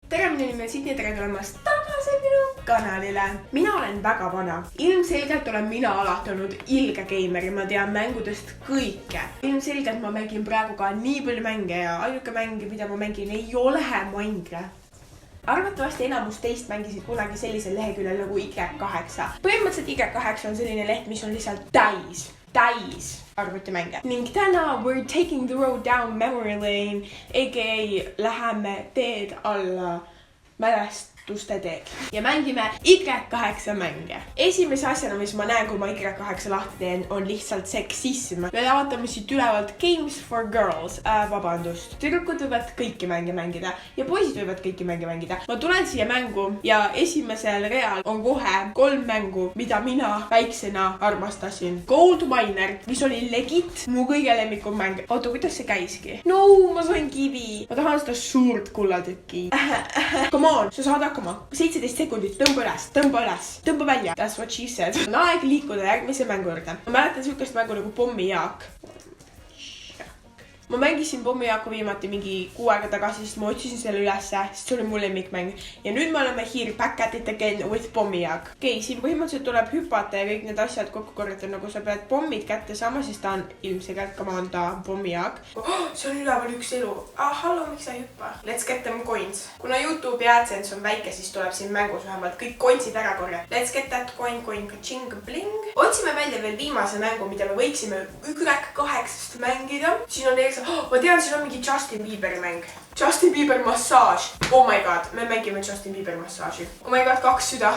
tere, minu nimi on Sidney, tere tulemast tagasi minu kanalile. Mina olen väga vana. Ilmselgelt olen mina alati olnud ilge geimer ja ma tean mängudest kõike. Ilmselgelt ma mängin praegu ka nii palju mänge ja ainuke mäng, mida ma mängin, ei ole Minecraft. Arvatavasti enamus teist mängisid kunagi sellisel leheküljel nagu Y8. Põhimõtteliselt Y8 on selline leht, mis on lihtsalt täis arvutimänge. Ning täna we're taking the road down memory lane, aka läheme teed alla mälestuste teed ja mängime Y8 mänge. Esimese asjana, mis ma näen, kui ma Y8 lahti teen, on lihtsalt seksism. Me vaatame siit ülevalt Games for Girls. Vabandust. Tüdrukud võivad kõiki mänge mängida ja poisid võivad kõiki mänge mängida. Ma tulen siia mängu ja esimesel real on kohe 3 mängu, mida mina väiksena armastasin. Gold Miner, mis oli legit mu kõige lemmikum mäng. Oota, kuidas see käiski? No, ma sain kivi. Ma tahan seda suurt kullatükki. Come on, sa saad hakkama. 17 sekundit, tõmba üles, tõmba välja. That's what she said. On aeg liikuda järgmise mängu juurde. Ma mäletan sihukest mängu nagu Pommijaak. Ma mängisin Pommijaaku viimati mingi 6 aega tagasi, sest ma otsisin selle ülesse, sest see oli mu lemmikmäng. Ja nüüd me oleme here back at it again with Pommijaak. Okei, siin põhimõtteliselt tuleb hüpata ja kõik need asjad kokku korrata, nagu sa pead pommid kätte saama, siis ta on ilmselgelt kamanda Pommijaak. See on üleval üks elu. Hallo, miks sa ei hüppa? Let's get them coins. Kuna YouTube AdSense on väike, siis tuleb siin mängus vähemalt kõik coinsid ära korjata. Let's get that coin, ka-ching, bling. Otsime välja veel viimase mängu, mida me võiksime Y8-st mängida. Siin on ma tean, siin on mingi Justin Bieberi mäng. Justin Bieber massaaž. Oh my god, me mängime Justin Bieber massaaži. Oh my god, 2 süda,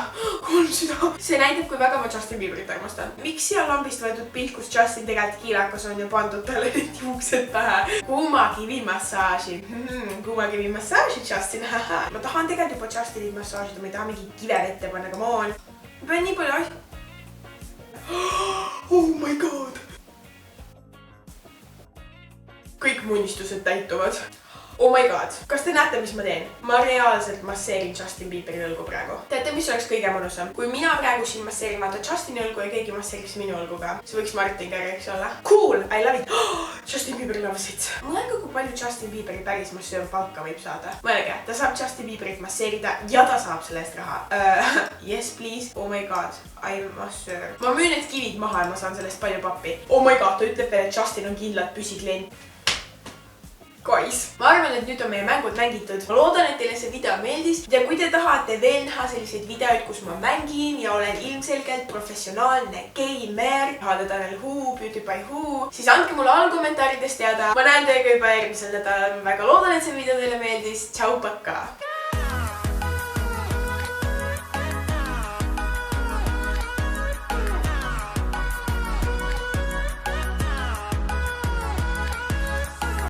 3 süda. See näitab, kui väga ma Justin Bieberit armastan. Miks siia lambist võetud pilt, kus Justin tegelikult kiilakas on ja pandud talle juuksed pähe? Kuumakivi massaaži. Kuumakivi massaaži, Justin. Ma tahan tegelikult juba Justini massaažida, ma ei taha mingi kive vette panna, come on. Ma pean nii palju Oh my god. Kõik mu unistused täituvad. Oh my god. Kas te näete, mis ma teen? Ma reaalselt masseerin Justin Bieberi õlgu praegu. Teate, mis oleks kõige mõnusam? Kui mina praegu siin masseerin vaata Justini õlgu ja keegi masseeriks minu õlguga. See võiks Martin käiks olla. Cool, I love it. Justin Bieber loves it. Mõelge, kui palju Justin Bieberi päris massöör palka võib saada. Mõelge, ta saab Justin Bieberit masseerida ja ta saab selle eest raha. Yes, please. Oh my god. I'm massöör. Ma müün need kivid maha ja ma saan sellest palju pappi. Oh my god, ta ütleb veel, et Justin on kindlalt püsiklient. Guys, ma arvan, et nüüd on meie mängud mängitud. Ma loodan, et teile see video meeldis ja kui te tahate veel näha selliseid videoid, kus ma mängin ja olen ilmselgelt professionaalne geimer, tahate Tanel Who, Beauty by Who, siis andke mulle all kommentaarides teada. Ma näen teiega juba järgmisel nädalal. Väga loodan, et see video teile meeldis. Tšau, pakka!